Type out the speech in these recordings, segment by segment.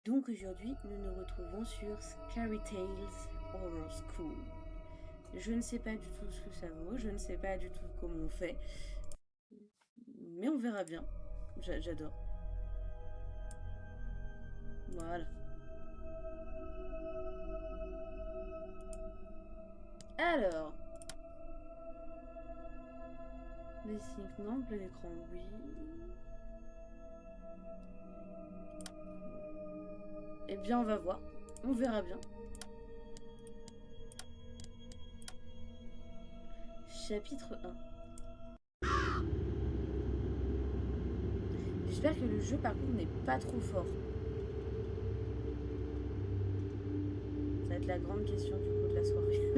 Donc aujourd'hui, nous nous retrouvons sur Scary Tales Horror School. Je ne sais pas du tout ce que ça vaut, je ne sais pas du tout comment on fait, mais on verra bien. J'adore. Voilà. Alors. Les 5 non, plein écran, oui. Eh bien, on va voir. On verra bien. Chapitre 1. J'espère que le jeu, par contre, n'est pas trop fort. Ça va être la grande question du coup de la soirée.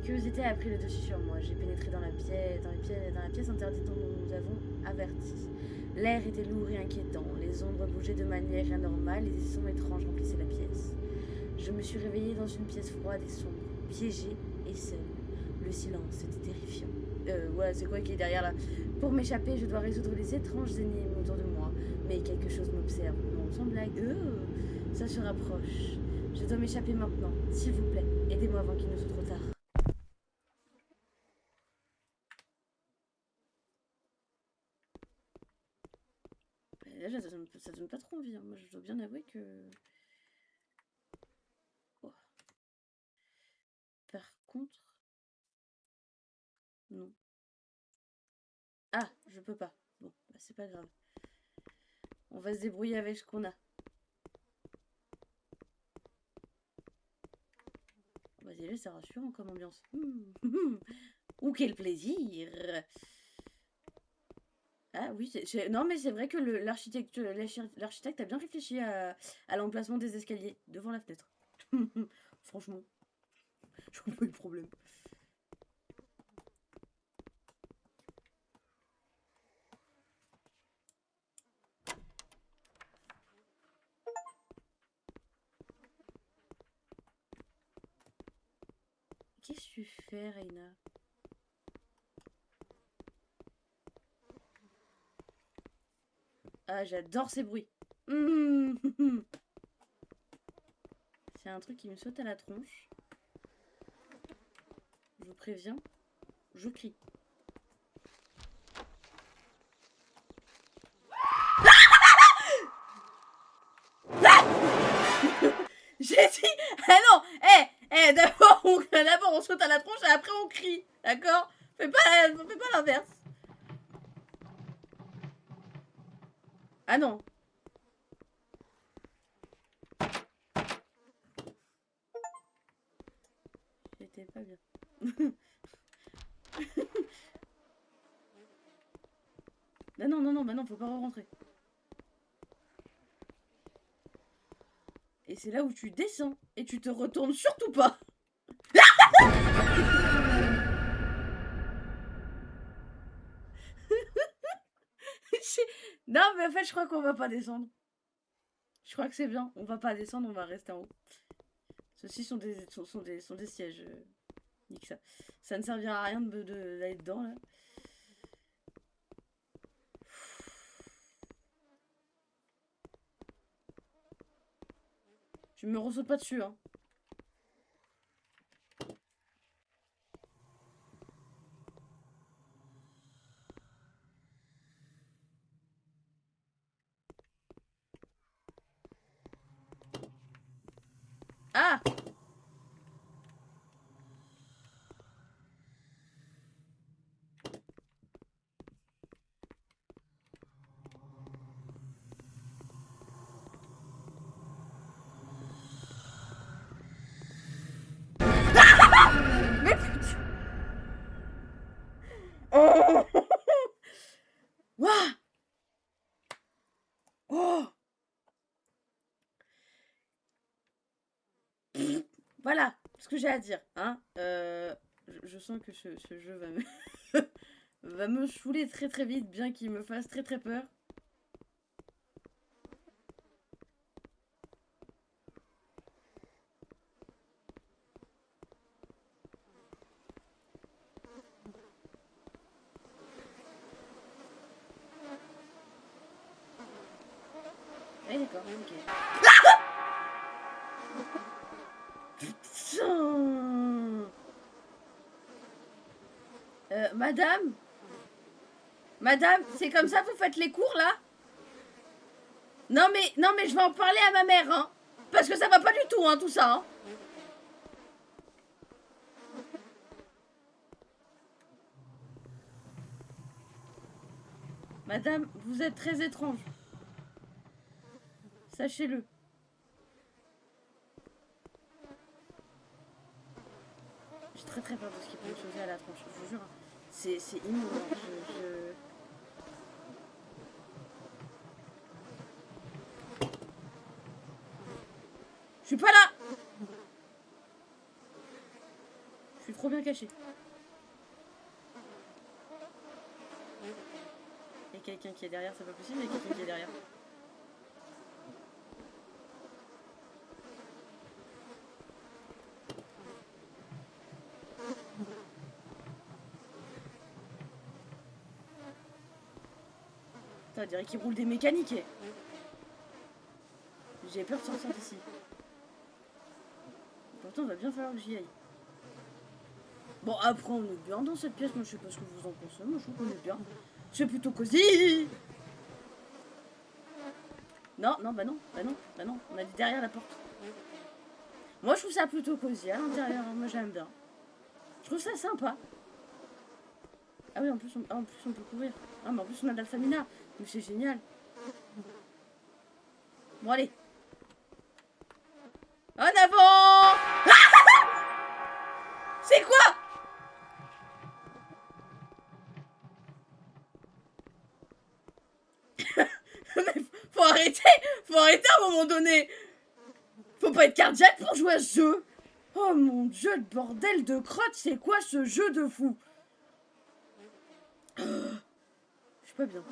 Curiosité a pris le dessus sur moi. J'ai pénétré dans la pièce interdite dont nous avons averti. L'air était lourd et inquiétant. Les ombres bougeaient de manière anormale et des sons étranges remplissaient la pièce. Je me suis réveillée dans une pièce froide et sombre, piégée et seule. Le silence était terrifiant. Ouais, c'est quoi qui est derrière là? Pour m'échapper, je dois résoudre les étranges énigmes autour de moi. Mais quelque chose m'observe. Non, sans blague. Ça se rapproche. Je dois m'échapper maintenant. S'il vous plaît, aidez-moi avant qu'il ne soit trop tard. Déjà, ça donne pas trop envie. Hein. Moi, je dois bien avouer que... Oh. Par contre... Non. Ah, je peux pas. Bon, bah, c'est pas grave. On va se débrouiller avec ce qu'on a. Bah déjà, c'est rassurant comme ambiance. Ouh, quel plaisir! Ah oui, non mais c'est vrai que l'architecte a bien réfléchi à l'emplacement des escaliers devant la fenêtre. Franchement, je vois pas le problème. Qu'est-ce que tu fais, Reina? Ah, j'adore ces bruits. C'est un truc qui me saute à la tronche. Je vous préviens, je crie. J'ai dit... Ah non. D'abord on saute à la tronche et après on crie. D'accord? Fais pas l'inverse. Ah non. J'étais pas bien. Non, faut pas re-rentrer. Et c'est là où tu descends et tu te retournes surtout pas. Non, mais en fait, je crois qu'on va pas descendre. Je crois que c'est bien. On va pas descendre, on va rester en haut. Ceux-ci sont des sièges. Nique ça. Ça ne servira à rien d'aller dedans, là. Tu me ressautes pas dessus, hein. Ah! Mais putain! Oh! Waouh! Oh! Voilà ce que j'ai à dire. Hein. Je sens que ce jeu va me... va me chouler très très vite, bien qu'il me fasse très très peur. Oui, d'accord, ok. Putain. Madame? Madame, c'est comme ça que vous faites les cours, là? Non, mais je vais en parler à ma mère, hein. Parce que ça va pas du tout, hein, tout ça, hein. Madame, vous êtes très étrange. Sachez-le. J'ai très très peur de ce qui peut me sauter à la tronche, je vous jure. C'est immonde, hein. Je suis pas là. Je suis trop bien cachée. Il y a quelqu'un qui est derrière, c'est pas possible, il y a quelqu'un qui est derrière. Putain, on dirait qu'il roule des mécaniques. J'ai peur de sortir d'ici. Pourtant, il va bien falloir que j'y aille. Bon, après, on est bien dans cette pièce. Moi, je sais pas ce que vous en pensez. Moi, je trouve qu'on est bien. C'est plutôt cosy. Non, non, bah non, bah non, bah non. On a dit derrière la porte. Moi, je trouve ça plutôt cosy à l'intérieur. Moi, j'aime bien. Je trouve ça sympa. Ah oui, en plus, on peut courir. Ah, mais en plus, on a de l'alphamina. Mais c'est génial. Bon, allez. En avant. C'est quoi? Mais faut arrêter à un moment donné. Faut pas être cardiaque pour jouer à ce jeu. Oh mon dieu, le bordel de crotte, c'est quoi ce jeu de fou? Je suis pas bien.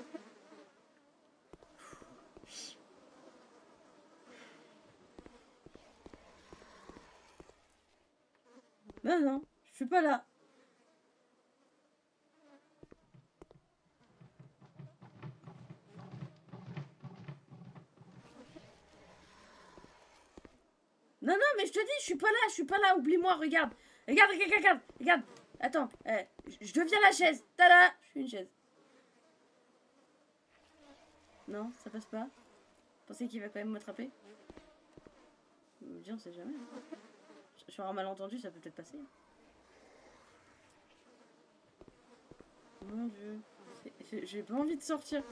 Non, non, je suis pas là. Non, non, mais je te dis, je suis pas là, oublie-moi, regarde. Regarde. Attends, je deviens la chaise. Tada, je suis une chaise. Non, ça passe pas. Vous pensez qu'il va quand même m'attraper? On sait jamais. Sur un malentendu, ça peut peut-être passer. Mon dieu. J'ai pas envie de sortir.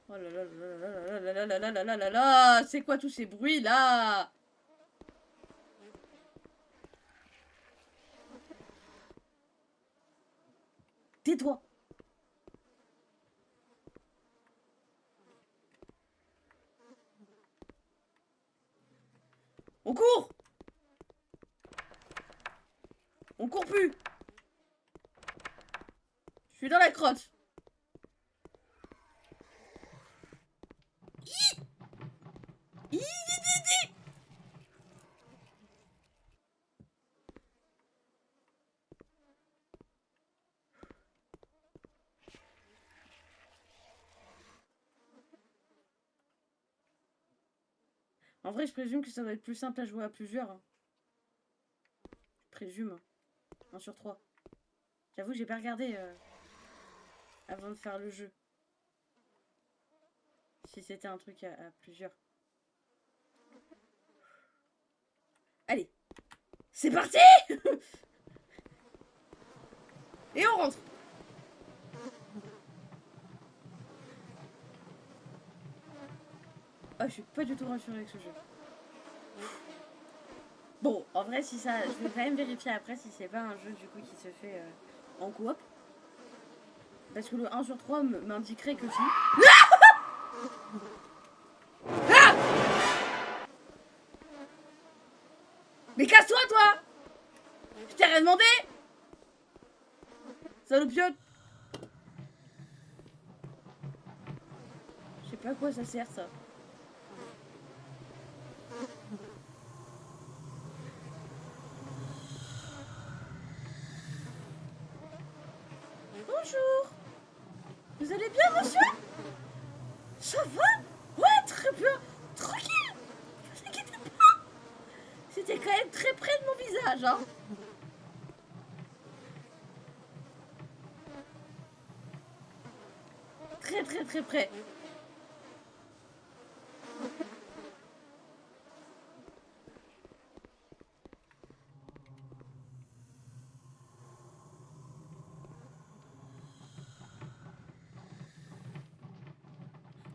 Oh là là là là là là là là là là là. C'est quoi tous ces bruits là? Tais-toi. On court. On court plus. Je suis dans la crotte. En vrai, je présume que ça va être plus simple à jouer à plusieurs. Hein. Je présume. 1 sur 3. J'avoue, j'ai pas regardé avant de faire le jeu. Si c'était un truc à plusieurs. Allez. C'est parti. Et on rentre. Ah, je suis pas du tout rassurée avec ce jeu. Bon, en vrai, si ça, je vais quand même vérifier après si c'est pas un jeu du coup qui se fait en coop. Parce que le 1 sur 3 m'indiquerait que si. Ah! Mais casse-toi, toi! Je t'ai rien demandé! Salopiote! Je sais pas à quoi ça sert, ça. Bonjour! Vous allez bien, monsieur? Ça va? Ouais, très quand même très près de mon visage, hein. Très très très près.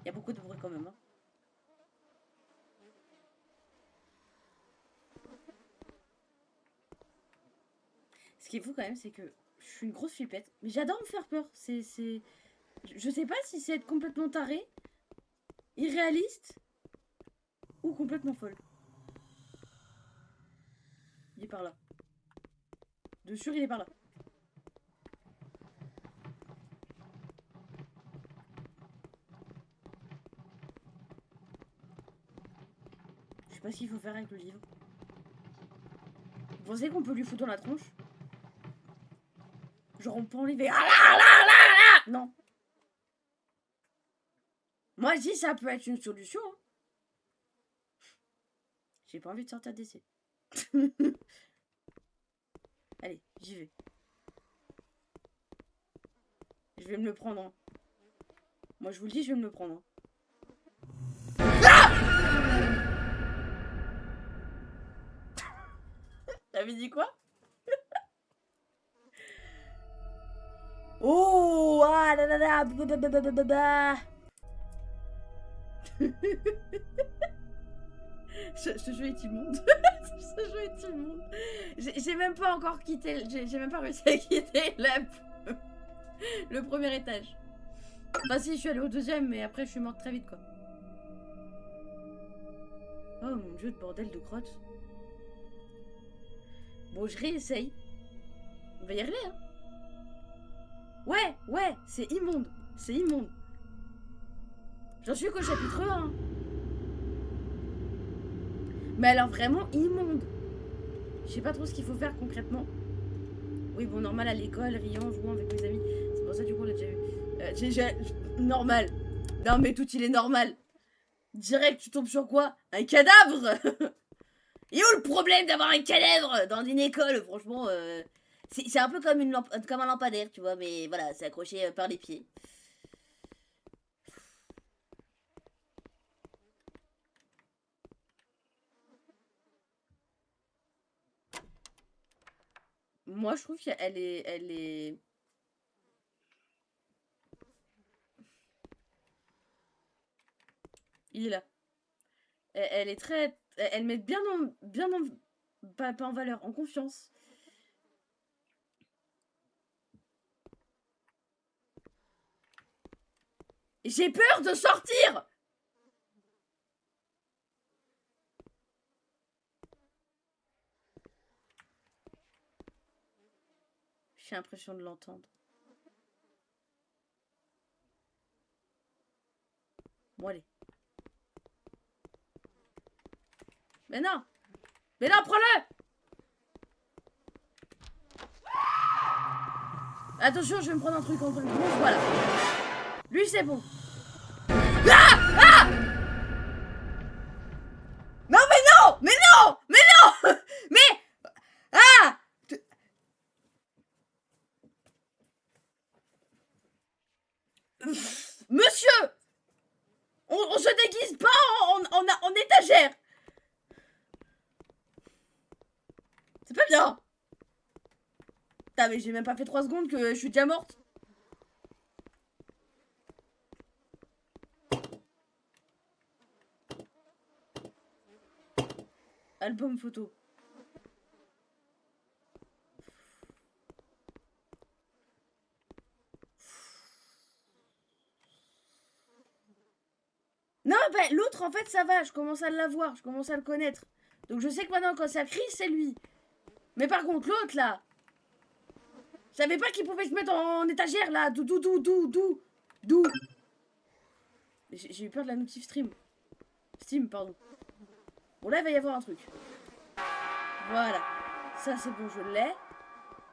Il y a beaucoup de bruit quand même, hein. Ce qui est fou quand même, c'est que je suis une grosse flippette, mais j'adore me faire peur. Je sais pas si c'est être complètement taré, irréaliste ou complètement folle. Il est par là. De sûr, il est par là. Je sais pas ce qu'il faut faire avec le livre. Vous pensez qu'on peut lui foutre dans la tronche? Genre on peut enlever. Ah là là là là. Non. Moi je dis ça peut être une solution. Hein. J'ai pas envie de sortir d'ici. Allez, j'y vais. Je vais me le prendre. Hein. Moi je vous le dis, je vais me le prendre. Hein. Ah. T'avais dit quoi? Oh ah là là là. Ce jeu est immonde. Ce jeu est immonde. J'ai même pas encore quitté. J'ai même pas réussi à quitter le premier étage. Enfin si, je suis allée au deuxième, mais après je suis morte très vite quoi. Oh mon dieu, de bordel de crotte. Bon, je réessaye. On va y arriver, hein. Ouais, c'est immonde. C'est immonde. J'en suis qu'au chapitre 1. Mais alors vraiment immonde. Je sais pas trop ce qu'il faut faire concrètement. Oui, bon, normal à l'école, riant, jouant avec mes amis. C'est pour ça, du coup, on l'a déjà vu. Normal. Non, mais tout, il est normal. Direct, tu tombes sur quoi? Un cadavre. Et où le problème d'avoir un cadavre dans une école? Franchement, c'est un peu comme, comme un lampadaire, tu vois. Mais voilà, c'est accroché par les pieds. Moi, je trouve qu'elle est... Il est là. Elle est très... Elle met bien en... Pas en valeur, en confiance. J'ai peur de sortir! J'ai l'impression de l'entendre. Bon, allez. Mais non! Mais non, prends-le! Attention, je vais me prendre un truc en truc. Bon, voilà. Lui, c'est bon. Ah! Ah! Non, mais non! Mais non! Mais non! Mais... Ah! Monsieur! On se déguise pas en étagère! C'est pas bien! Putain, mais j'ai même pas fait 3 secondes que je suis déjà morte. Album photo. Non, bah l'autre en fait ça va, je commence à l'avoir, je commence à le connaître. Donc je sais que maintenant quand ça crie, c'est lui. Mais par contre l'autre là, je savais pas qu'il pouvait se mettre en étagère là, d'où. J'ai eu peur de la notif stream. Steam, pardon. Bon là il va y avoir un truc. Voilà. Ça c'est bon, je l'ai.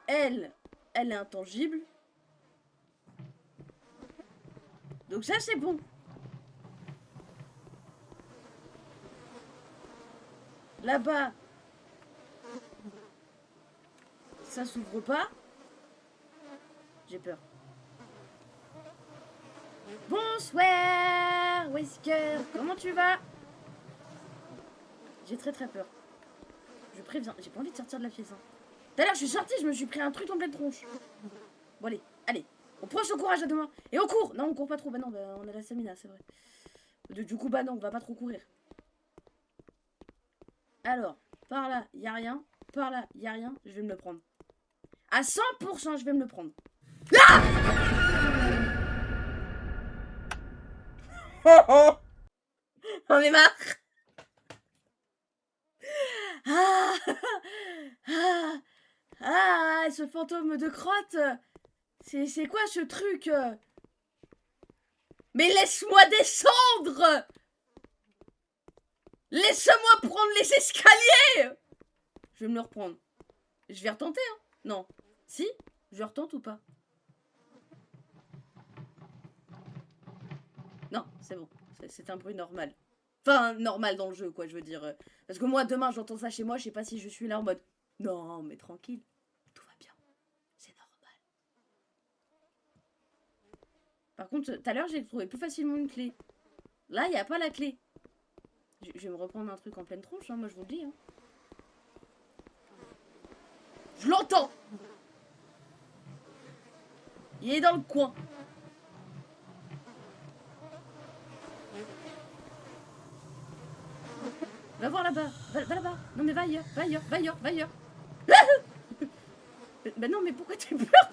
Elle est intangible. Donc ça c'est bon. Là-bas, Ça s'ouvre pas. J'ai peur. Bonsoir, Wesker. Comment tu vas? J'ai très peur. Je préviens, j'ai pas envie de sortir de la pièce. Hein. Tout à l'heure, je suis sortie, je me suis pris un truc en pleine tronche. Bon, allez. On prend ce courage à demain. Et on court. Non, on court pas trop. Bah non, on a la stamina, c'est vrai. Du coup, bah non, on va pas trop courir. Alors, par là, y a rien. Par là, y a rien. Je vais me le prendre. À 100%, je vais me le prendre. Ah! On est marre. Ce fantôme de crotte. C'est quoi ce truc? Mais laisse-moi descendre! Laisse-moi prendre les escaliers! Je vais me le reprendre. Je vais retenter, hein? Non. Si? Je retente ou pas? Non, c'est bon. C'est un bruit normal. Enfin, normal dans le jeu, quoi, je veux dire. Parce que moi, demain, j'entends ça chez moi, je sais pas si je suis là en mode... Non, mais tranquille. Tout va bien. C'est normal. Par contre, tout à l'heure, j'ai trouvé plus facilement une clé. Là, il n'y a pas la clé. Je vais me reprendre un truc en pleine tronche, hein, moi, je vous le dis. Hein. Je l'entends! Il est dans le coin. Va voir là-bas. Va là-bas. Non, mais va ailleurs. Va ailleurs. Bah non, mais pourquoi tu pleures?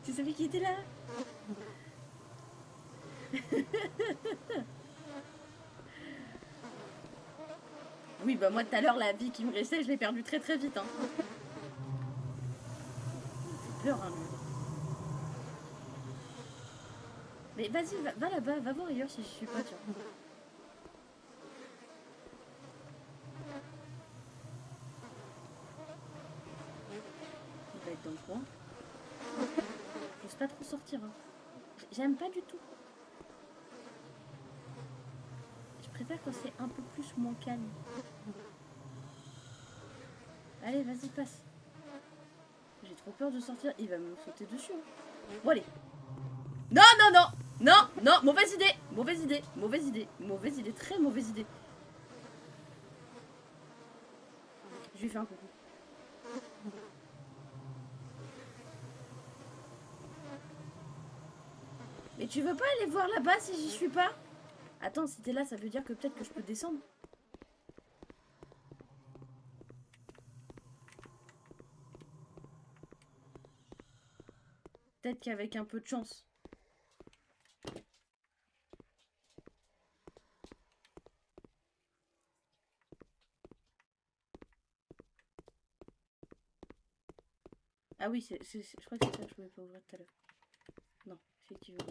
Tu savais qui était là? Oui, bah moi, tout à l'heure, la vie qui me restait, je l'ai perdue très vite. Hein. Il fait peur, hein, lui. Mais vas-y, va là-bas. Va voir ailleurs si je suis pas, tiens. Il va être dans le coin. J'ose pas trop sortir. Hein. J'aime pas du tout. Je préfère quand c'est un peu plus moins calme. Allez, vas-y, passe. J'ai trop peur de sortir. Il va me sauter dessus. Hein. Bon, allez. Non, mauvaise idée, très mauvaise idée. Je lui fais un coucou. Mais tu veux pas aller voir là-bas si j'y suis pas? Attends, si t'es là, ça veut dire que peut-être que je peux descendre. Peut-être qu'avec un peu de chance. Ah oui, je crois que c'est ça que je pouvais pas ouvrir tout à l'heure. Non, effectivement.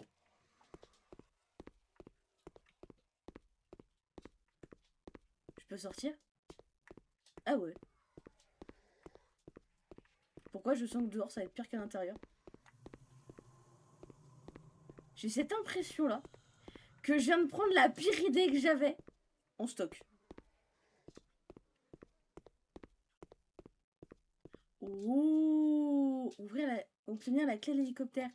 Je peux sortir? Ah ouais. Pourquoi je sens que dehors ça va être pire qu'à l'intérieur? J'ai cette impression là que je viens de prendre la pire idée que j'avais en stock. Ouh, obtenir la clé de l'hélicoptère.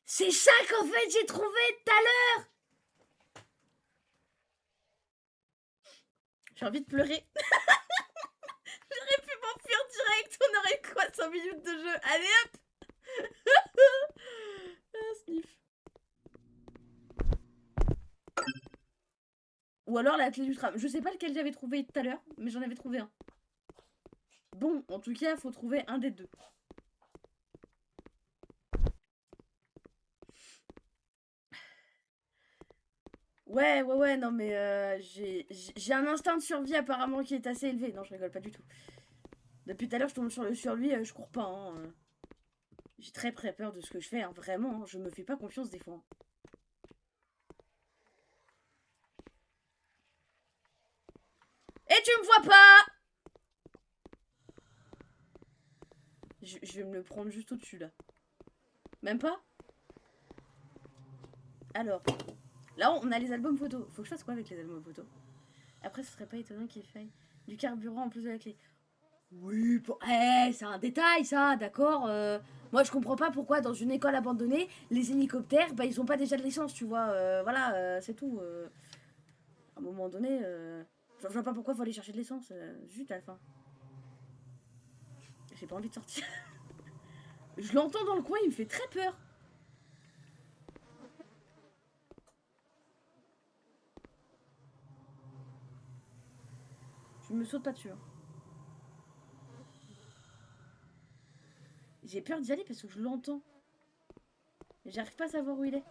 C'est ça qu'en fait j'ai trouvé tout à l'heure. J'ai envie de pleurer. J'aurais pu m'enfuir direct. On aurait quoi, 5 minutes de jeu? Allez hop. Ah, sniff. Ou alors la clé du tram. Je sais pas lequel j'avais trouvé tout à l'heure, mais j'en avais trouvé un. Bon, en tout cas, faut trouver un des deux. Ouais, non mais j'ai un instinct de survie apparemment qui est assez élevé. Non, je rigole pas du tout. Depuis tout à l'heure, je tombe sur lui, je cours pas. Hein. J'ai très peur de ce que je fais, hein. Vraiment, hein. Je me fais pas confiance des fois. Et tu me vois pas! Je vais me le prendre juste au-dessus là. Même pas? Alors, là on a les albums photos. Faut que je fasse quoi avec les albums photos? Après, ce serait pas étonnant qu'il faille du carburant en plus de la clé. Oui, c'est un détail ça, d'accord. Moi je comprends pas pourquoi dans une école abandonnée, les hélicoptères, bah ils ont pas déjà de licence, tu vois. Voilà, c'est tout. À un moment donné, je vois pas pourquoi il faut aller chercher de l'essence. Zut à la fin. J'ai pas envie de sortir. Je l'entends dans le coin, il me fait très peur. Je me saute pas dessus, hein. J'ai peur d'y aller parce que je l'entends. J'arrive pas à savoir où il est.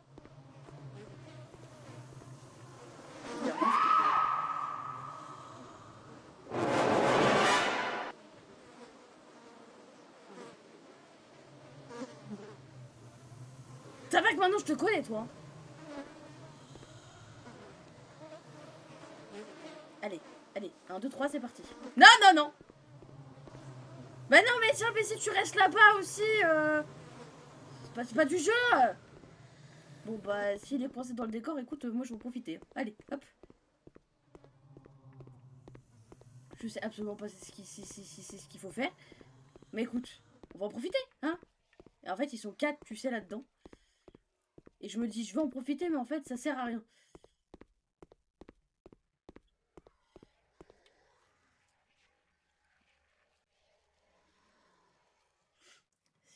Ça va que maintenant je te connais, toi. Allez, allez, 1, 2, 3, c'est parti. Non, non, non. Bah non, mais tiens, mais si tu restes là-bas aussi, c'est pas du jeu. Bon, bah, s'il est coincé dans le décor, écoute, moi je vais en profiter. Allez, hop. Je sais absolument pas c'est ce qu'il faut faire. Mais écoute, on va en profiter, hein. Et en fait, ils sont 4, tu sais, là-dedans. Et je me dis, je vais en profiter, mais en fait, ça sert à rien.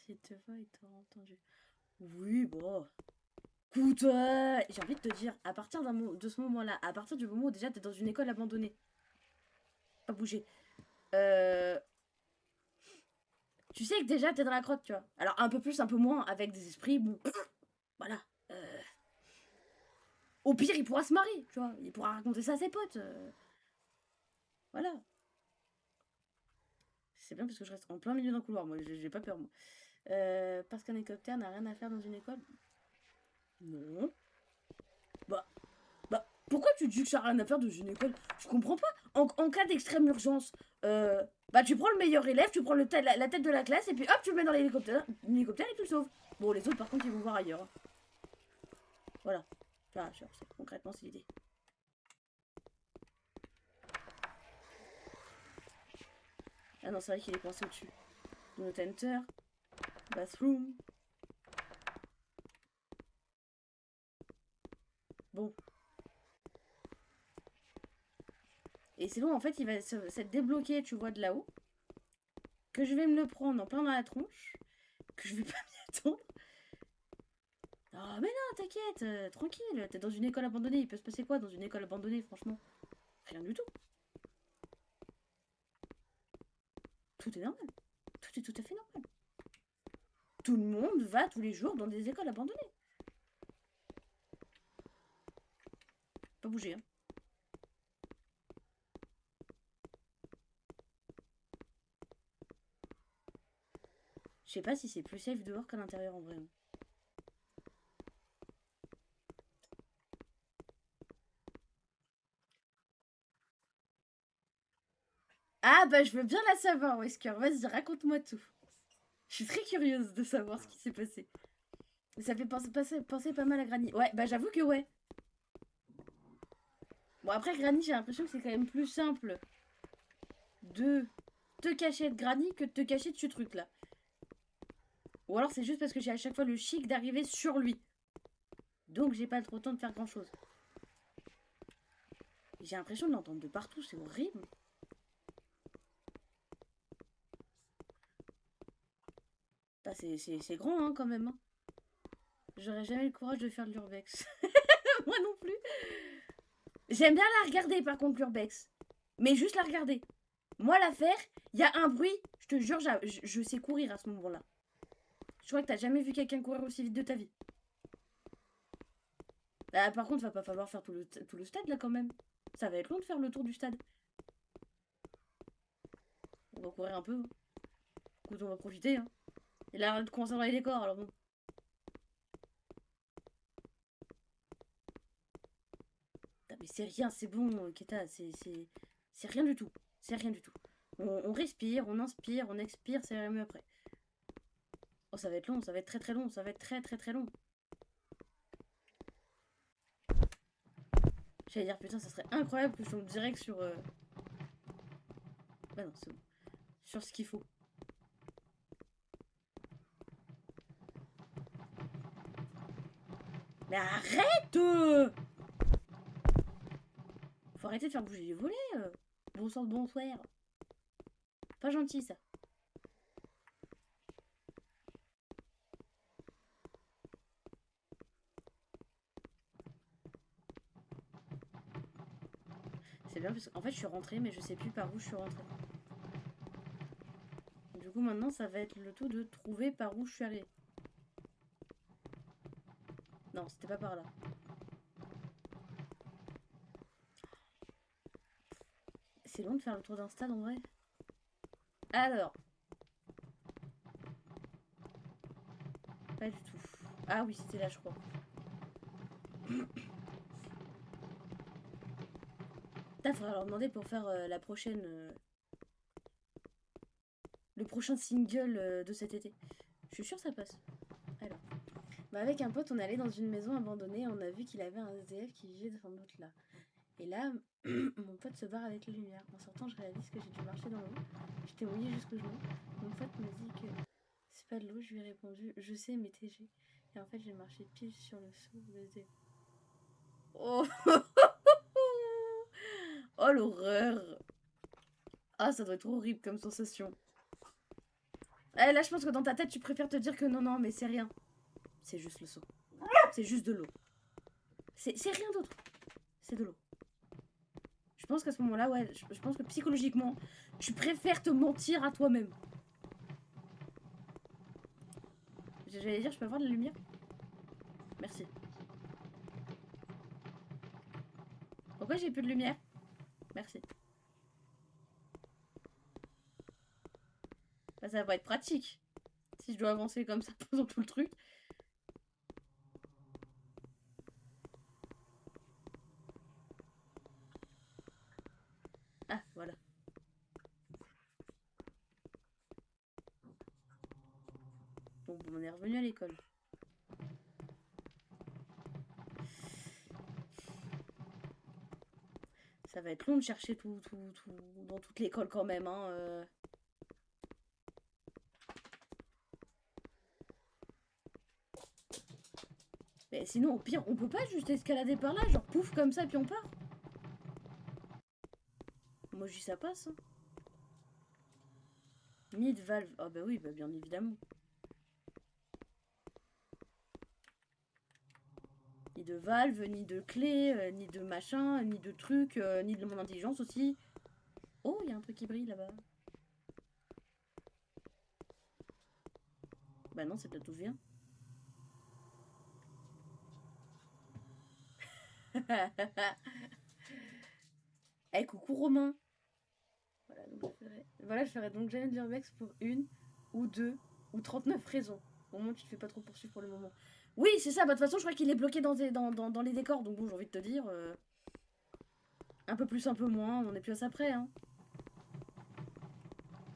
S'il te va, il t'aura entendu. Oui, bon. Écoute, j'ai envie de te dire, à partir de ce moment-là, à partir du moment où déjà t'es dans une école abandonnée, pas bouger, euh, tu sais que déjà t'es dans la crotte, tu vois. Alors un peu plus, un peu moins, avec des esprits, bon, voilà. Au pire, il pourra se marier, tu vois. Il pourra raconter ça à ses potes. Voilà. C'est bien parce que je reste en plein milieu d'un couloir, moi, j'ai pas peur, moi. Parce qu'un hélicoptère n'a rien à faire dans une école. Non. Bah, pourquoi tu dis que ça n'a rien à faire dans une école? Je comprends pas. En cas d'extrême urgence, bah tu prends le meilleur élève, tu prends la tête de la classe et puis hop, tu le mets dans l'hélicoptère et tu le sauves. Bon, les autres par contre, ils vont voir ailleurs, hein. Voilà. Enfin, concrètement, c'est l'idée. Ah non, c'est vrai qu'il est coincé au-dessus. Do not enter. Bathroom. Bon. Et c'est bon, en fait, il va s'être débloqué, tu vois, de là-haut. Que je vais me le prendre en plein dans la tronche. Que je vais pas m'y attendre. Oh, mais non, t'inquiète, tranquille. T'es dans une école abandonnée. Il peut se passer quoi dans une école abandonnée, franchement? Rien du tout. Tout est normal. Tout est tout à fait normal. Tout le monde va tous les jours dans des écoles abandonnées. Pas bouger, hein. Je sais pas si c'est plus safe dehors qu'à l'intérieur en vrai, hein. Ah bah je veux bien la savoir, Wesker. Vas-y, raconte-moi tout. Je suis très curieuse de savoir ce qui s'est passé. Ça fait penser pas mal à Granny. Ouais, bah j'avoue que ouais. Bon après Granny, j'ai l'impression que c'est quand même plus simple de te cacher de Granny que de te cacher de ce truc là. Ou alors c'est juste parce que j'ai à chaque fois le chic d'arriver sur lui. Donc j'ai pas trop le temps de faire grand chose. J'ai l'impression de l'entendre de partout, c'est horrible. Ah, c'est grand hein, quand même, hein. J'aurais jamais le courage de faire de l'urbex. Moi non plus. J'aime bien la regarder par contre l'urbex. Mais juste la regarder. Moi la faire, il y a un bruit, je te jure, je sais courir à ce moment-là. Je crois que t'as jamais vu quelqu'un courir aussi vite de ta vie. Bah, par contre, va pas falloir faire tout le stade là quand même. Ça va être long de faire le tour du stade. On va courir un peu, hein. Écoute, on va profiter, hein. Il a l'air de commencer dans les décors, alors bon. Ah, mais c'est rien, c'est bon, Keta, c'est rien du tout. C'est rien du tout. On respire, on inspire, on expire, c'est mieux après. Oh, ça va être long, ça va être très très long, ça va être très très très long. J'allais dire, putain, ça serait incroyable que je tombe direct sur. Bah non, c'est bon. sur ce qu'il faut. Mais arrête Faut arrêter de faire bouger les volets. Bon sang de bonsoir. Pas gentil ça. C'est bien parce qu'en fait je suis rentrée mais je sais plus par où je suis rentrée. Du coup maintenant ça va être le tout de trouver par où je suis allée. Non, c'était pas par là. C'est long de faire le tour d'un stade en vrai. Alors. Pas du tout. Ah oui, c'était là je crois. Il faudra leur demander pour faire la prochaine... le prochain single de cet été. Je suis sûre que ça passe. Alors. Bah avec un pote, on est allé dans une maison abandonnée. On a vu qu'il avait un SDF qui vivait devant notre là. Et là, mon pote se barre avec les lumières. En sortant, je réalise que j'ai dû marcher dans l'eau. J'étais mouillée jusqu'au genou. Mon pote me dit que c'est pas de l'eau. Je lui ai répondu, je sais, mais TG. Et en fait, j'ai marché pile sur le seau de SDF. Oh oh l'horreur. Ah, ça doit être horrible comme sensation. Eh, là, je pense que dans ta tête, tu préfères te dire que non, mais c'est rien. C'est juste le seau. C'est juste de l'eau. C'est rien d'autre. C'est de l'eau. Je pense qu'à ce moment-là, ouais, je pense que psychologiquement, tu préfères te mentir à toi-même. J'allais dire, je peux avoir de la lumière? Merci. Pourquoi j'ai plus de lumière? Merci. Bah, ça va être pratique. Si je dois avancer comme ça pendant tout le truc. Ah, voilà. Bon, on est revenu à l'école. Ça va être long de chercher tout dans toute l'école quand même, hein. Mais sinon, au pire, on peut pas juste escalader par là, genre pouf comme ça, puis on part. Moi, je dis ça passe. Hein. Ni de valve. Ah bah oui, bah bien évidemment. Ni de valve, ni de clé, ni de machin, ni de truc, ni de mon intelligence aussi. Oh, il y a un truc qui brille là-bas. Bah non, c'est peut-être d'où je viens. Eh, coucou Romain. Voilà, je ferai donc jamais d'urbex pour une, ou deux, ou 39 raisons. Au moins, tu te fais pas trop poursuivre pour le moment. Oui, c'est ça. Bah, de toute façon, je crois qu'il est bloqué dans les décors. Donc bon, j'ai envie de te dire... un peu plus, un peu moins. On est plus à ça près, hein.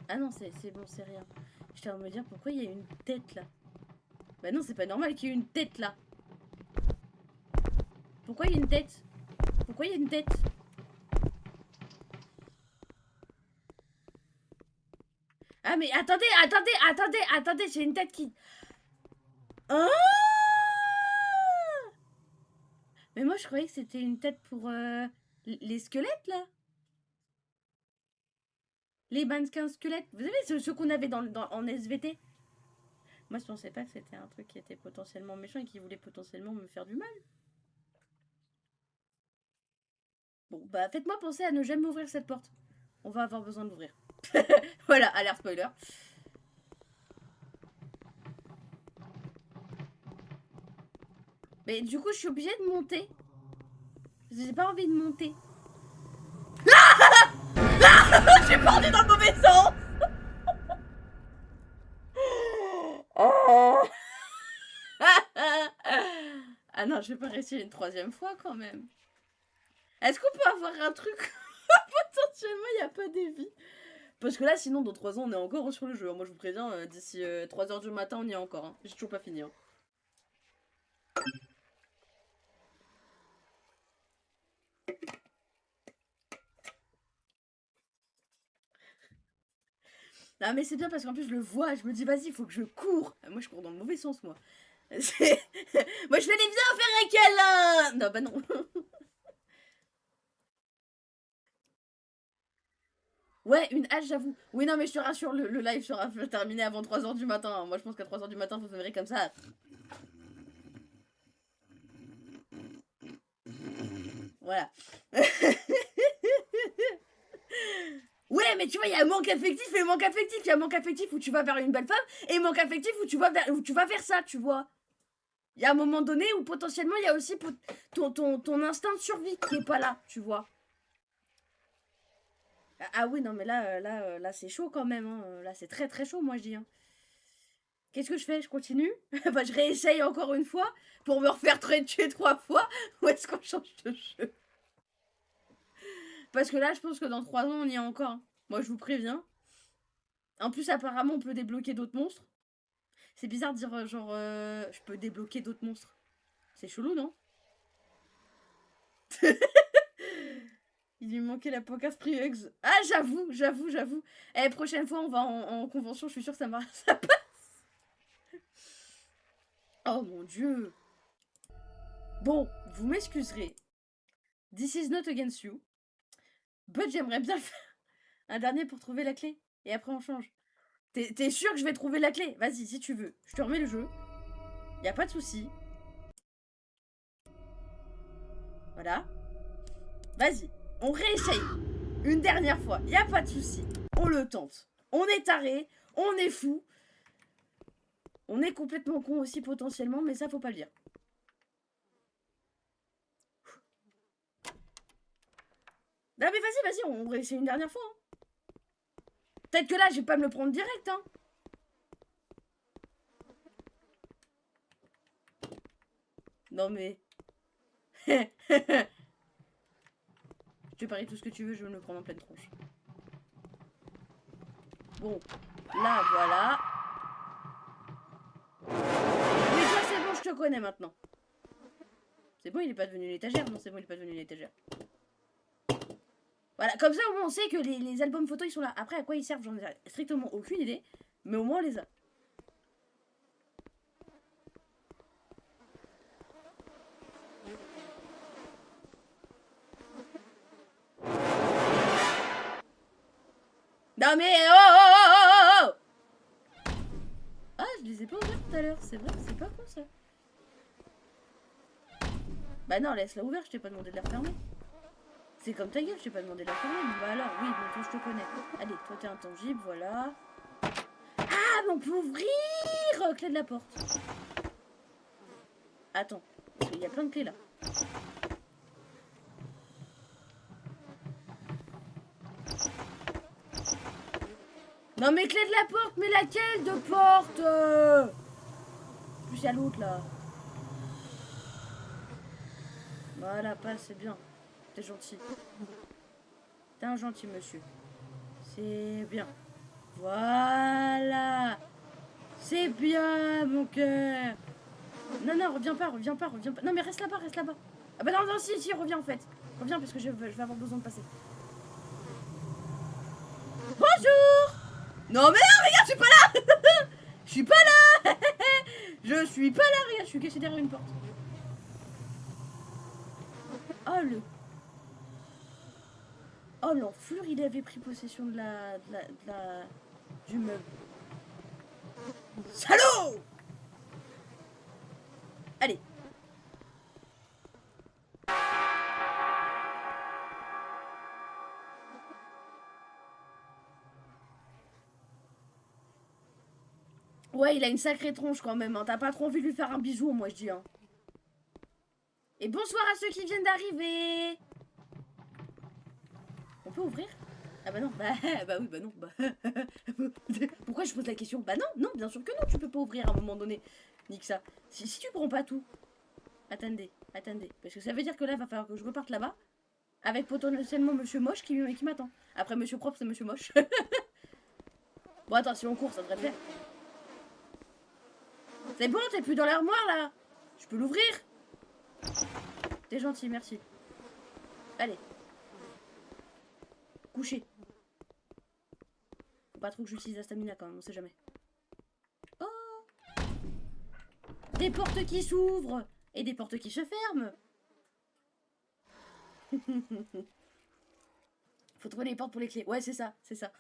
Ah non, c'est bon, c'est rien. J'étais en train de me dire pourquoi il y a une tête là. Bah non, c'est pas normal qu'il y ait une tête là. Pourquoi il y a une tête? Pourquoi il y a une tête? Ah mais attendez, j'ai une tête qui... Ah, mais moi je croyais que c'était une tête pour les squelettes là. Les mannequins squelettes. Vous savez ceux qu'on avait en SVT. Moi je pensais pas que c'était un truc qui était potentiellement méchant et qui voulait potentiellement me faire du mal. Bon bah faites-moi penser à ne jamais ouvrir cette porte. On va avoir besoin de l'ouvrir. Voilà, alerte spoiler. Mais du coup je suis obligée de monter. J'ai pas envie de monter. J'ai porté dans le mauvais sens. Oh. Ah non, je vais pas réussir une troisième fois quand même. Est-ce qu'on peut avoir un truc potentiellement il n'y a pas d'évit? Parce que là, sinon, dans 3 ans, on est encore sur le jeu. Moi, je vous préviens, d'ici 3h du matin, on y est encore. Hein. J'ai toujours pas fini. Hein. Non mais c'est bien parce qu'en plus je le vois, je me dis vas-y, il faut que je cours. Moi je cours dans le mauvais sens moi. Moi je fais les viens faire un câlin. Non bah non. Ouais, une hache j'avoue. Oui non mais je te rassure, le live sera terminé avant 3h du matin. Moi je pense qu'à 3h du matin faut se lever comme ça. Voilà. Ouais, mais tu vois, il y a un manque affectif et un manque affectif. Il y a un manque affectif où tu vas vers une belle femme et un manque affectif où tu vas vers ça, tu vois. Il y a un moment donné où potentiellement il y a aussi ton instinct de survie qui est pas là, tu vois. Ah oui, non, mais là c'est chaud quand même. Hein. Là, c'est très très chaud, moi je dis. Hein. Qu'est-ce que je fais? Je continue? Bah, je réessaye encore une fois pour me refaire tuer 3 fois. Ou est-ce qu'on change de jeu? Parce que là, je pense que dans 3 ans, on y est encore. Hein. Moi, je vous préviens. En plus, apparemment, on peut débloquer d'autres monstres. C'est bizarre de dire genre je peux débloquer d'autres monstres. C'est chelou, non? Il lui manquait la Poker Spree Eggs. Ah, j'avoue. Eh, prochaine fois, on va en convention, je suis sûre que ça passe. Oh mon dieu. Bon, vous m'excuserez. This is not against you. But j'aimerais bien faire un dernier pour trouver la clé. Et après, on change. T'es sûr que je vais trouver la clé? Vas-y, si tu veux. Je te remets le jeu. Y a pas de souci. Voilà. Vas-y. On réessaye. Une dernière fois. Y a pas de souci. On le tente. On est taré. On est fou. On est complètement con aussi potentiellement, mais ça faut pas le dire. Non mais vas-y, on réessaye une dernière fois. Hein. Peut-être que là, je vais pas me le prendre direct. Hein. Non mais... je te parie tout ce que tu veux, je vais me le prendre en pleine tronche. Bon, là, voilà. Mais toi, c'est bon, je te connais maintenant. C'est bon, il est pas devenu une étagère? Non, c'est bon, il est pas devenu une étagère. Voilà, comme ça, au moins, on sait que les albums photos, ils sont là. Après, à quoi ils servent, j'en ai strictement aucune idée. Mais au moins, on les a. Non mais oh. Ah, je les ai pas ouverts tout à l'heure, c'est vrai, c'est pas con ça. Bah non, laisse-la ouverte, je t'ai pas demandé de la refermer. C'est comme ta gueule, je t'ai pas demandé de la refermer. Bah alors, oui, bon, toi je te connais. Allez, toi t'es intangible, voilà. Ah, mais on peut ouvrir clé de la porte. Attends, parce qu'il y a plein de clés là. Non mais clé de la porte, mais laquelle de porte En plus il y a l'autre là. Voilà, passe, c'est bien. T'es gentil. T'es un gentil monsieur. C'est bien. Voilà. C'est bien, mon cœur. Non, reviens pas. Non, mais reste là-bas. Ah bah non, si, reviens en fait. Reviens parce que je vais avoir besoin de passer. Bonjour. Non, mais non, regarde, je suis pas là. Je suis pas là. Je suis pas là, regarde, je suis caché derrière une porte. Oh, l'enflure, il avait pris possession du meuble. Salaud. Allez. Ouais, il a une sacrée tronche quand même. Hein. T'as pas trop envie de lui faire un bisou, moi je dis. Hein. Et bonsoir à ceux qui viennent d'arriver. On peut ouvrir? Ah bah non, bah oui, bah non. Bah... Pourquoi je pose la question? Bah non, bien sûr que non, tu peux pas ouvrir à un moment donné. Nique ça. Si tu prends pas tout. Attendez. Parce que ça veut dire que là, il va falloir que je reparte là-bas. Avec potentiellement Monsieur Moche qui m'attend. Après Monsieur Propre, c'est Monsieur Moche. Bon, attends, si on court, ça devrait le faire. C'est bon, t'es plus dans l'armoire là. Je peux l'ouvrir? T'es gentil, merci. Allez. Coucher. Faut pas trop que j'utilise la stamina quand même, on sait jamais. Oh! Des portes qui s'ouvrent et des portes qui se ferment. Faut trouver les portes pour les clés. Ouais, c'est ça, c'est ça.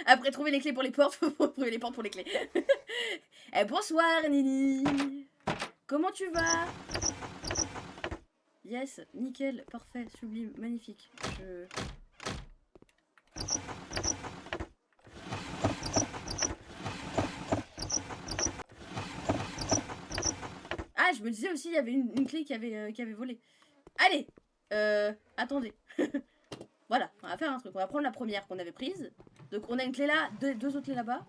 Après trouver les clés pour les portes, faut trouver les portes pour les clés. Eh, bonsoir, Nini. Comment tu vas? Yes, nickel, parfait, sublime, magnifique. Ah, je me disais aussi, il y avait une clé qui avait volé. Allez, attendez. Voilà, on va faire un truc. On va prendre la première qu'on avait prise. Donc on a une clé là, deux autres clés là-bas.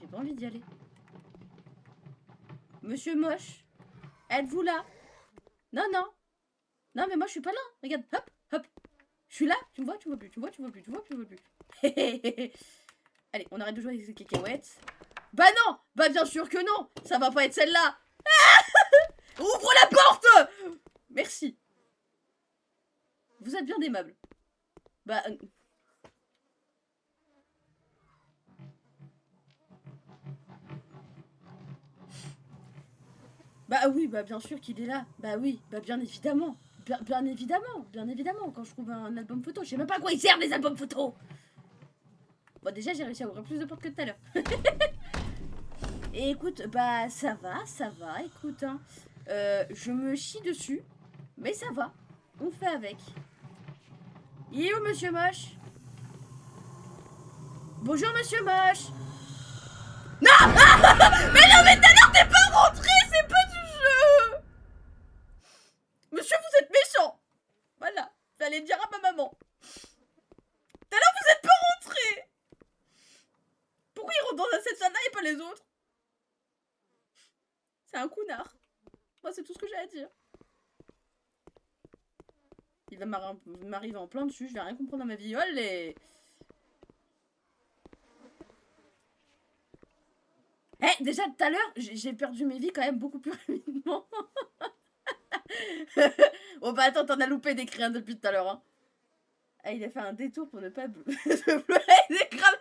J'ai pas envie d'y aller. Monsieur Moche, êtes-vous là? Non, non. Non, mais moi je suis pas là. Regarde, hop, hop. Je suis là, tu me vois, tu me vois plus, tu me vois, tu me vois plus, tu me vois, tu me vois plus. Allez, on arrête de jouer avec ces cacahuètes. Bah non, bah bien sûr que non. Ça va pas être celle-là. Ouvre la porte. Merci. Vous êtes bien aimable. Bah... Bah oui, bah bien sûr qu'il est là. Bah oui, bah bien évidemment. Bien évidemment, quand je trouve un album photo. Je sais même pas à quoi ils servent les albums photos. Bon, déjà, j'ai réussi à ouvrir plus de portes que tout à l'heure. Et écoute, bah ça va, écoute, hein. Je me chie dessus, mais ça va. On fait avec. Il est où, monsieur Moche? Bonjour, monsieur Moche. Non. Mais non, mais tout à l'heure, t'es pas rentré, c'est pas du jeu. Monsieur, vous êtes méchant. Voilà, j'allais dire à ma maman. Tout à l'heure, vous êtes pas rentré. Pourquoi il rentre dans cette salle-là et pas les autres? C'est un connard. Moi, c'est tout ce que j'ai à dire. Il va m'arriver en plein dessus, je vais rien comprendre à ma vie. Olé! Eh, déjà tout à l'heure, j'ai perdu mes vies quand même beaucoup plus rapidement. Bon bah attends, t'en as loupé des cris depuis tout à l'heure. Hein. Ah, il a fait un détour pour ne pas il est grave.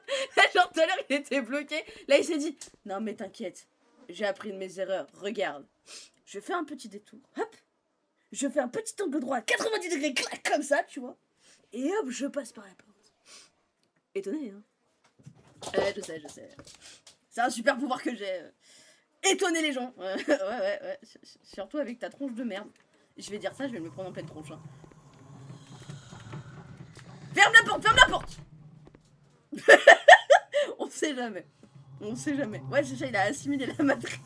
Genre tout à l'heure, il était bloqué. Là, il s'est dit, non mais t'inquiète, j'ai appris de mes erreurs. Regarde, je fais un petit détour. Hop, je fais un petit angle droit, 90 degrés, clac, comme ça, tu vois. Et hop, je passe par la porte. Étonné, hein. Je sais. C'est un super pouvoir que j'ai. Étonner les gens. Ouais. Surtout avec ta tronche de merde. Je vais dire ça, je vais me prendre en pleine tronche. Hein. Ferme la porte. On sait jamais. Ouais, c'est ça, il a assimilé la matrice.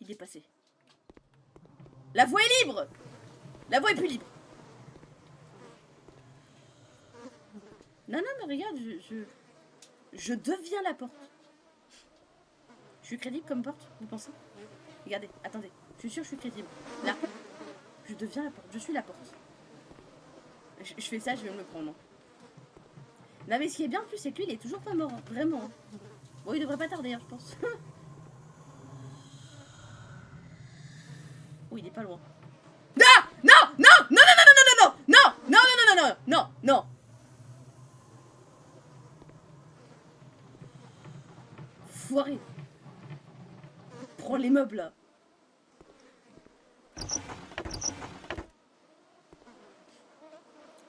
Il est passé. La voie est libre. La voie est plus libre. Non, mais regarde, je deviens la porte. Je suis crédible comme porte, vous pensez? Regardez, attendez, je suis sûre que je suis crédible. Là, je deviens la porte, je suis la porte. Je fais ça, je vais me le prendre. Non, mais ce qui est bien en plus, c'est que lui, il est toujours pas mort, hein, vraiment. Hein. Bon, il devrait pas tarder, hein, je pense. Oh, il est pas loin. Non. Foiré. Prends les meubles là.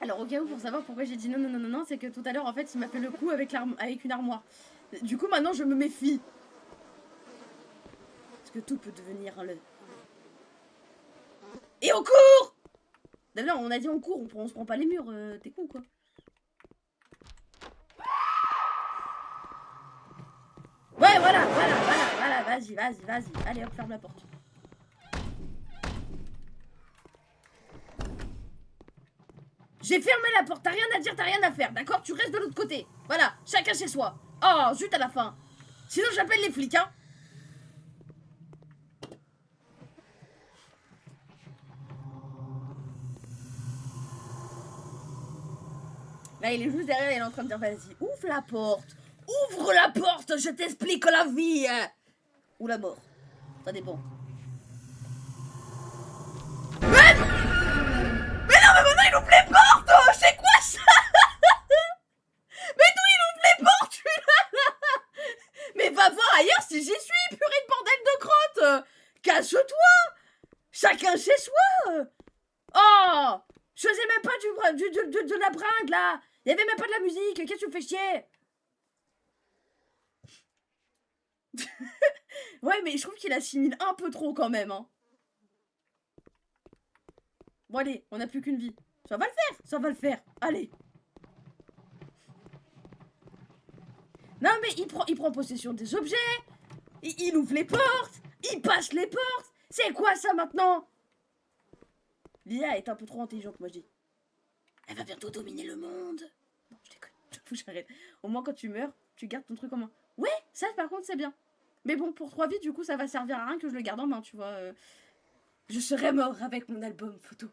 Alors au cas où, pour savoir pourquoi j'ai dit non, c'est que tout à l'heure en fait il m'a fait le coup avec une armoire. Du coup maintenant je me méfie. Parce que tout peut devenir un leurre. Et on court. D'ailleurs on a dit on court, on se prend pas les murs, t'es con quoi. Ouais voilà, vas-y. Allez hop, ferme la porte. J'ai fermé la porte, t'as rien à dire, t'as rien à faire, d'accord? Tu restes de l'autre côté. Voilà, chacun chez soi. Oh, zut à la fin. Sinon j'appelle les flics, hein. Là, il est juste derrière, il est en train de dire, vas-y, ouvre la porte. Ouvre la porte, je t'explique la vie. Ou la mort. Ça dépend. ouvre les portes? Oh, c'est quoi ça? Mais d'où il ouvre les portes, celui-là? Mais va voir ailleurs si j'y suis, purée de bordel de crotte. Casse-toi. Chacun chez soi. Oh, je faisais même pas de la bringue, là. Il y avait même pas de la musique. Qu'est-ce que tu me fais chier? Ouais, mais je trouve qu'il assimile un peu trop quand même, hein. Bon, allez, on n'a plus qu'une vie. Ça va le faire, ça va le faire. Allez. Non, mais il prend possession des objets. Il ouvre les portes. Il passe les portes. C'est quoi ça maintenant? L'IA est un peu trop intelligente, moi je dis. Elle va bientôt dominer le monde. Non, je déconne. J'arrête. Au moins, quand tu meurs, tu gardes ton truc en main. Ouais, ça par contre, c'est bien. Mais bon, pour 3 vies, du coup, ça va servir à rien que je le garde en main, tu vois. Je serais mort avec mon album photo.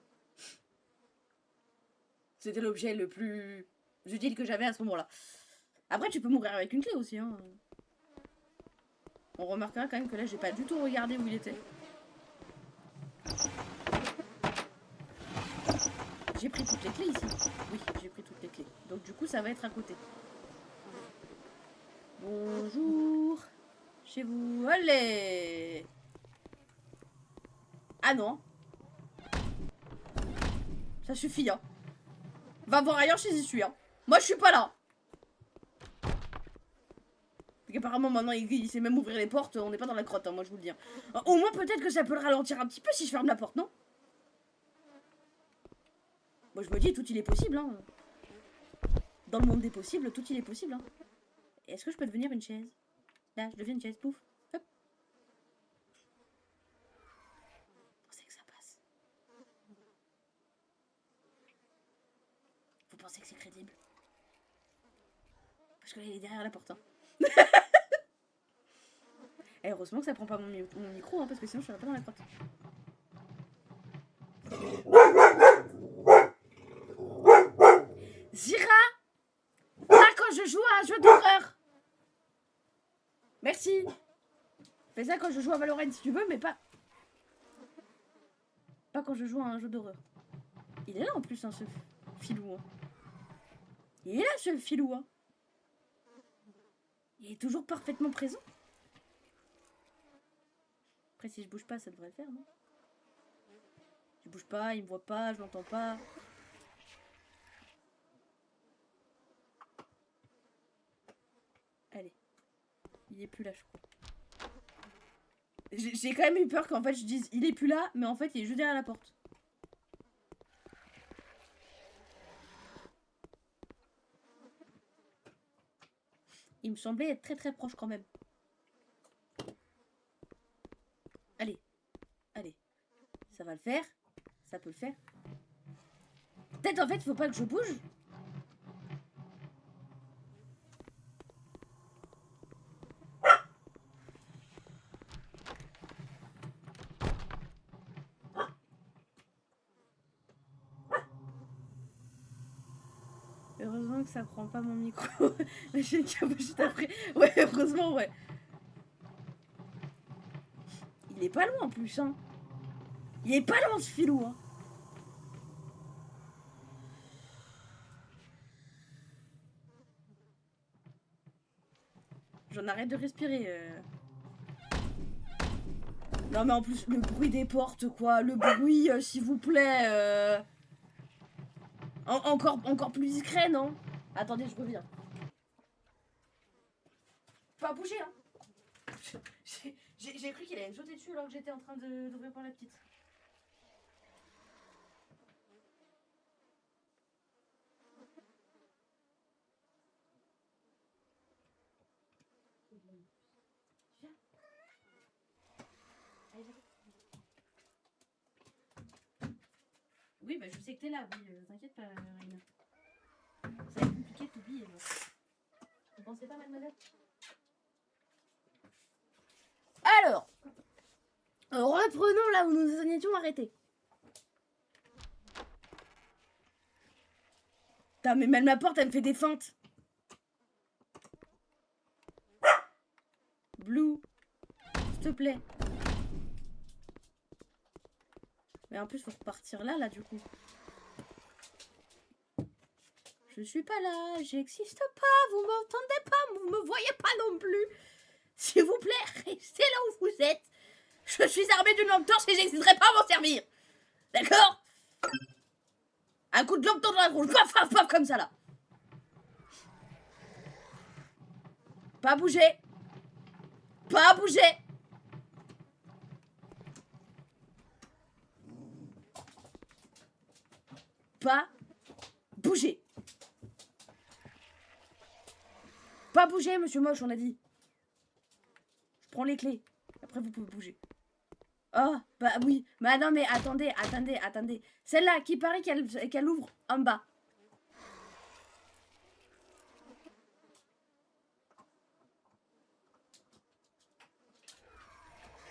C'était l'objet le plus utile que j'avais à ce moment-là. Après, tu peux mourir avec une clé aussi, hein. On remarquera quand même que là, j'ai pas du tout regardé où il était. J'ai pris toutes les clés ici. Oui, j'ai pris toutes les clés. Donc du coup, ça va être à côté. Bonjour. Chez vous. Allez. Ah non. Ça suffit, hein. Va voir ailleurs, j'y suis, hein. Moi, je suis pas là. Apparemment, maintenant, il sait même ouvrir les portes. On n'est pas dans la crotte, hein, moi, je vous le dis. Au moins, peut-être que ça peut le ralentir un petit peu si je ferme la porte, non? Moi, je me dis, tout il est possible, hein. Dans le monde des possibles, tout il est possible, hein. Est-ce que je peux devenir une chaise? Là, je deviens une chaise, pouf. Hop. Vous pensez que ça passe? Vous pensez que c'est crédible? Parce que là, il est derrière la porte, hein. Et heureusement que ça prend pas mon micro, hein, parce que sinon je serais pas dans la crotte. Zira, pas quand je joue à un jeu d'horreur. Merci. Fais ça quand je joue à Valorant si tu veux, mais pas quand je joue à un jeu d'horreur. Il est là en plus, hein, ce filou. Hein. Il est là, ce filou. Hein. Il est toujours parfaitement présent. Après, si je bouge pas, ça devrait le faire, non? Je bouge pas, il me voit pas, je l'entends pas. Allez. Il est plus là, je crois. J'ai quand même eu peur qu'en fait je dise il est plus là, mais en fait il est juste derrière la porte. Il me semblait être très très proche quand même. Allez. Allez. Ça va le faire. Ça peut le faire. Peut-être en fait il faut pas que je bouge. Heureusement que ça prend pas mon micro. J'ai une caboche juste après. Ouais, heureusement, ouais. Il est pas loin en plus, hein. Il est pas loin ce filou, hein. J'en arrête de respirer. Non mais en plus, le bruit des portes, quoi. Le bruit, s'il vous plaît. Encore plus discret, non? Attendez, je reviens. Pas bouger, hein. J'ai cru qu'il allait me sauter dessus alors que j'étais en train d'ouvrir pour la petite. Oui, bah je sais que t'es là, oui, t'inquiète pas, Rina. Ça va être compliqué de t'oublier, moi. Vous pensez pas, mademoiselle? Alors, reprenons là où nous en étions arrêtés. Putain, mais même la porte, elle me fait des feintes. Blue, s'il te plaît. Mais en plus, faut repartir là, du coup. Je suis pas là, j'existe pas, vous m'entendez pas, vous me voyez pas non plus. S'il vous plaît, restez là où vous êtes. Je suis armée d'une lampe torche et j'hésiterai pas à m'en servir. D'accord? Un coup de lampe torche dans la tronche, paf, paf, paf, comme ça là. Pas bouger. Pas bouger. Pas bouger. Pas bouger, monsieur Moche, on a dit. Je prends les clés. Après, vous pouvez bouger. Oh, bah oui. Mais non, mais attendez. Celle-là, qui paraît qu'elle ouvre en bas.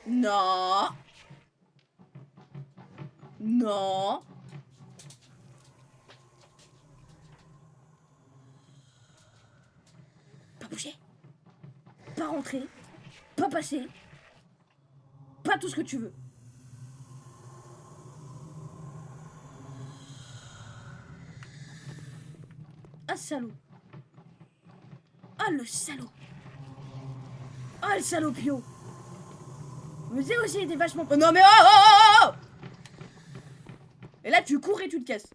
Non. Non. Pas bouger. Pas rentrer. Pas passer. Pas tout ce que tu veux. Ah, salaud. Ah, le salaud. Ah, le salopio. Mais c'est aussi, il était vachement... Oh, non, mais oh. Et là, tu cours et tu te casses.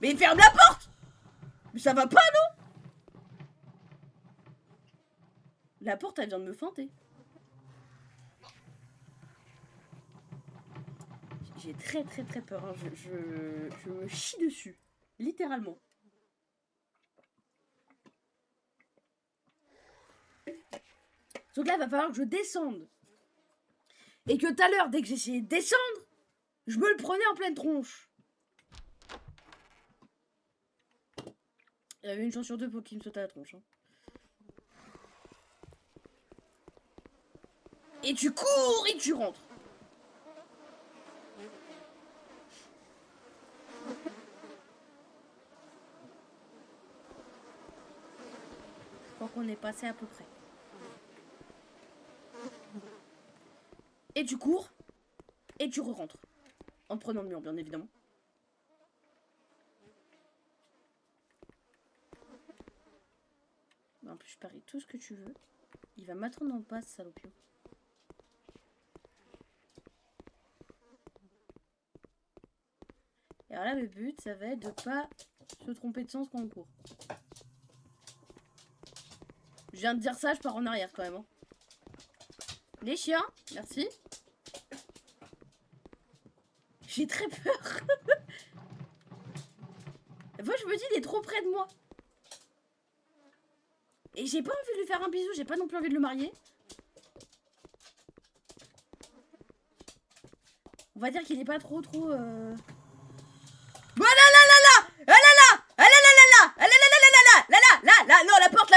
Mais ferme la porte. Mais ça va pas, non? La porte, elle vient de me feinter. J'ai très peur. Hein. Je me chie dessus. Littéralement. Donc là, il va falloir que je descende. Et que tout à l'heure, dès que j'essayais de descendre, je me le prenais en pleine tronche. Il y avait une chance sur deux pour qu'il me saute à la tronche. Hein. Et tu cours et tu rentres. Je crois qu'on est passé à peu près. Et tu cours et tu re-rentres. En te prenant le mur, bien évidemment. En plus, je parie tout ce que tu veux. Il va m'attendre en passe, salopio. Et alors là, le but, ça va être de pas se tromper de sens quand on court. Je viens de dire ça, je pars en arrière quand même. Hein. Les chiens, merci. J'ai très peur. Moi, je me dis, il est trop près de moi. Et j'ai pas envie de lui faire un bisou, j'ai pas non plus envie de le marier. On va dire qu'il est pas trop... Oh là là là là. Ah là là. Ah là là là là. Ah là là là là là là là là là. Non, la porte.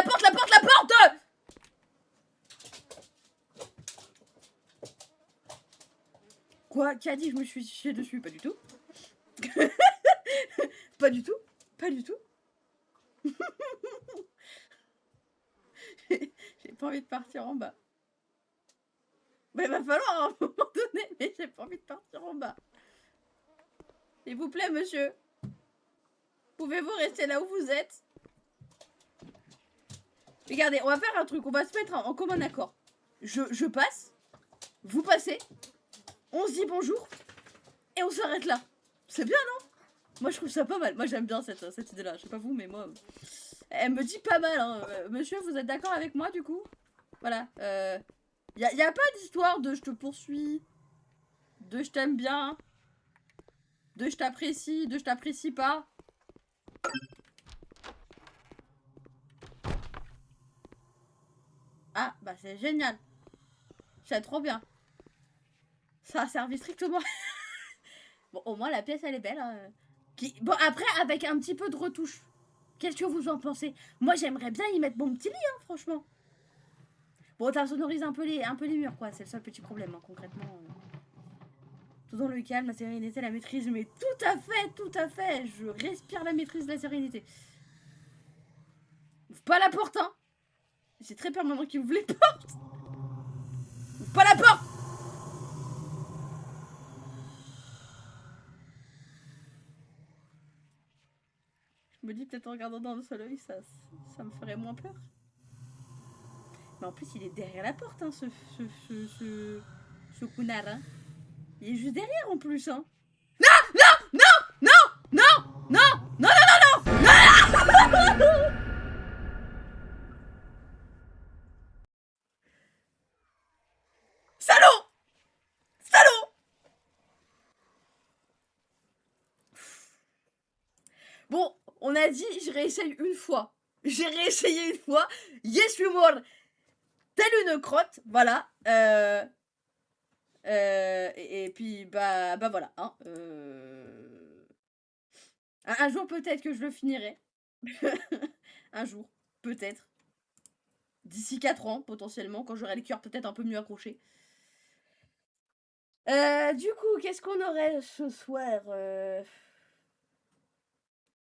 Quoi? Qui a dit que je me suis chié dessus? Pas du tout. Pas du tout. J'ai pas envie de partir en bas. Mais il va falloir à un moment donné, mais j'ai pas envie de partir en bas. S'il vous plaît, monsieur. Pouvez-vous rester là où vous êtes? Regardez, on va faire un truc. On va se mettre en commun accord. Je passe. Vous passez. On se dit bonjour. Et on s'arrête là. C'est bien, non? Moi, je trouve ça pas mal. Moi, j'aime bien cette idée-là. Je sais pas vous, mais moi... Elle me dit pas mal, hein. Monsieur, vous êtes d'accord avec moi, du coup? Voilà. Y a pas d'histoire de je te poursuis, de je t'aime bien, de je t'apprécie, de je t'apprécie pas. Ah, bah c'est génial. C'est trop bien. Ça a servi strictement. Bon, au moins la pièce elle est belle. Hein. Bon, après, avec un petit peu de retouche. Qu'est-ce que vous en pensez? Moi, j'aimerais bien y mettre mon petit lit, hein, franchement. Bon, ça sonorise un peu les murs, quoi. C'est le seul petit problème, hein, concrètement. Tout dans le calme, la sérénité, la maîtrise. Mais tout à fait. Je respire la maîtrise de la sérénité. Ouvre pas la porte, hein. J'ai très peur maintenant qu'il ouvre les portes. Ouvre pas la porte. Je me dis peut-être en regardant dans le seul œil, ça me ferait moins peur. Mais en plus, il est derrière la porte, hein, ce connard. Hein. Il est juste derrière en plus. Hein. Non, non, non, non, non, non, non, non, non, non, non. Salaud, salaud. Bon, on a dit, je réessaye une fois. J'ai réessayé une fois. Yes, je suis mort. Telle une crotte, voilà. Et puis, bah voilà. Hein, un jour, peut-être que je le finirai. Un jour, peut-être. D'ici 4 ans, potentiellement, quand j'aurai le cœur peut-être un peu mieux accroché. Du coup, qu'est-ce qu'on aurait ce soir